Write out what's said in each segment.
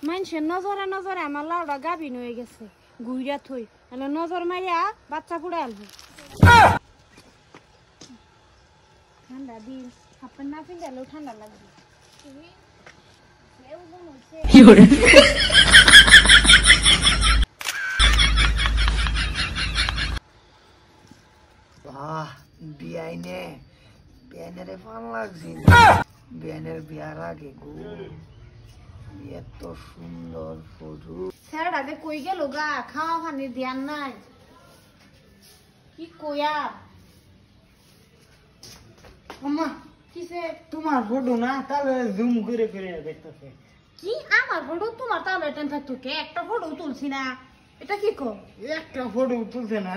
মানুষের নজরে নজরে আমার লাউডা গাভিন হয়ে গেছে গুইরা থই তাহলে নজর মারিয়া বাচ্চা ফুড়ে আলবো ঠান্ডা দিন আপনার না ফিঙ্গালেও ঠান্ডা লাগবে বিয়াইনে বিয়াইনের ভাল লাগছে বিয়াইনের বিয়ার আগে গো এত সুন্দর ফটো স্যার আগে কই গেল গা খাওয়া পানির ধ্যান নাই কি কইয়া আম্মা কিসে তোমার ফটো না তাহলে জুম করে করে দেখতেছে কি আমার ফটো তোমার তাহলে টেন থাকতো কে একটা ফটো তুলছি না এটা কি কো একটা ফটো তুলছে না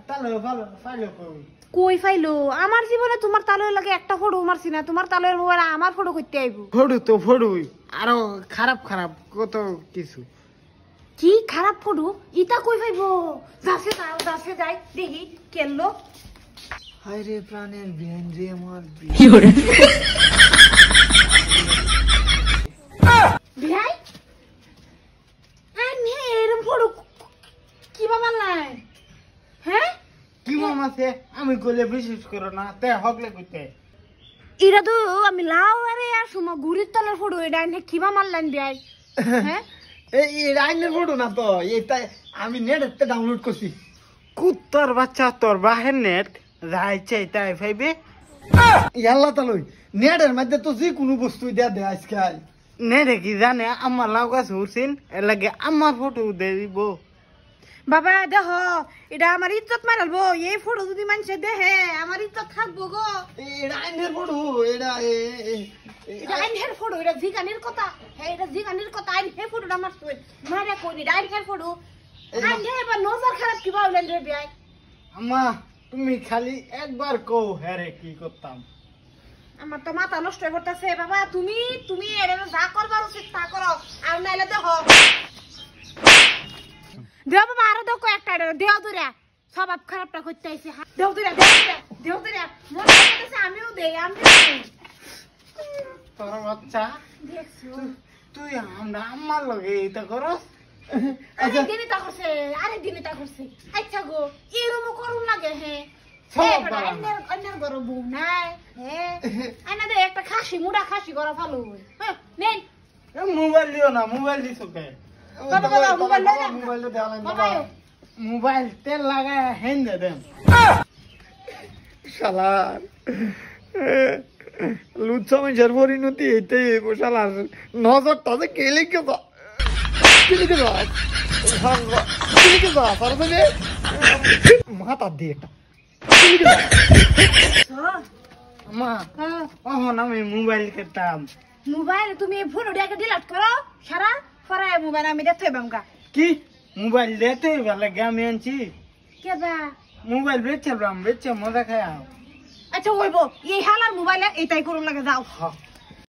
তাহলে ভালো ফাইল কই কই ফাইলো আমার জীবনে তোমার তালের লাগে একটা ফটো মারছি না তোমার তালের মোবাইলে আমার ফটো করতে আইবো ফটো তো ফটোই আরো খারাপ খারাপ কত কিছু কি খারাপ ফটো ইটা কই ফাইবো যাচ্ছে যাই দেখি কেললো হায় রে প্রাণের বিয়ান রে আমার ভাই আমি এরকম ফটো কি বাবা নাই হ্যাঁ কি মামাছে আমি কইলে বিশ্বাস করো না তে হকলে কইতে এটা তো আমি লাউ আরে আর সময় গুড়ির তলার ফটো এটা কি বা মারলেন ভাই হ্যাঁ এই রাইনের ফটো না তো এটা আমি নেটে ডাউনলোড করছি কুত্তর বাচ্চা তোর বাহের নেট যাই চাই তাই ভাইবে ইয়াল্লা তালই নেটের মধ্যে তো যে কোনো বস্তু দেয়া দে আজকাল নেটে কি জানে আমার লাউ গাছ উঠছেন এর লাগে আমার ফটো দিয়ে দিব বাবা দেখ এটা আমার ইজ্জত মারালবো এই ফটো যদি মানুষে দেখে আমার ইজ্জত থাকবো গো রাইনের ফটো এটা এটা আইনের ফটো এটা জিগানির কথা হ্যাঁ এটা জিগানির কথা আইন হে ফটোটা আমার তুই মারা কইনি আইনের ফটো আইন হে বা নজর খারাপ কি বাউলেন রে ভাই আম্মা তুমি খালি একবার কও হ্যাঁ রে কি করতাম আমার তো মাথা নষ্ট হয়ে পড়তেছে বাবা তুমি এর যা করবার উচিত তা করো আর নাইলে দেখো দেও বাবা আরো দেখো একটা দেও দূরে স্বভাব খারাপটা করতে আইছে দেও দূরে মনে হচ্ছে আমিও দেই তোর বাচ্চা দেখছো তুই আমরা আমার লগে এটা করস আরেক দিনই তা করছে আচ্ছা গো এরকম করুন লাগে হ্যাঁ অন্যের ঘর বউ নাই হ্যাঁ আইনাদের একটা খাসি মুড়া খাসি করা ভালো হ্যাঁ নেন মোবাইল দিও না মোবাইল দিছো কে মোবাইল তেল লাগায় হেন দে দেন শালার লুচ্ছা মানুষের পরিণতি এইটাই শালার নজরটা যে কে লিখে মাথা দিয়ে একটা মা অহন আমি মোবাইল খেতাম মোবাইল তুমি ফোন ওটাকে ডিলিট করো সারা ফরায় মোবাইল আমি দেখতে বামগা কি মোবাইল দেখতে ভালো আমি আনছি কেবা মোবাইল বেচে মজা খায় আচ্ছা ওইবো এই হালার মোবাইলে এটাই করুন লাগে যাও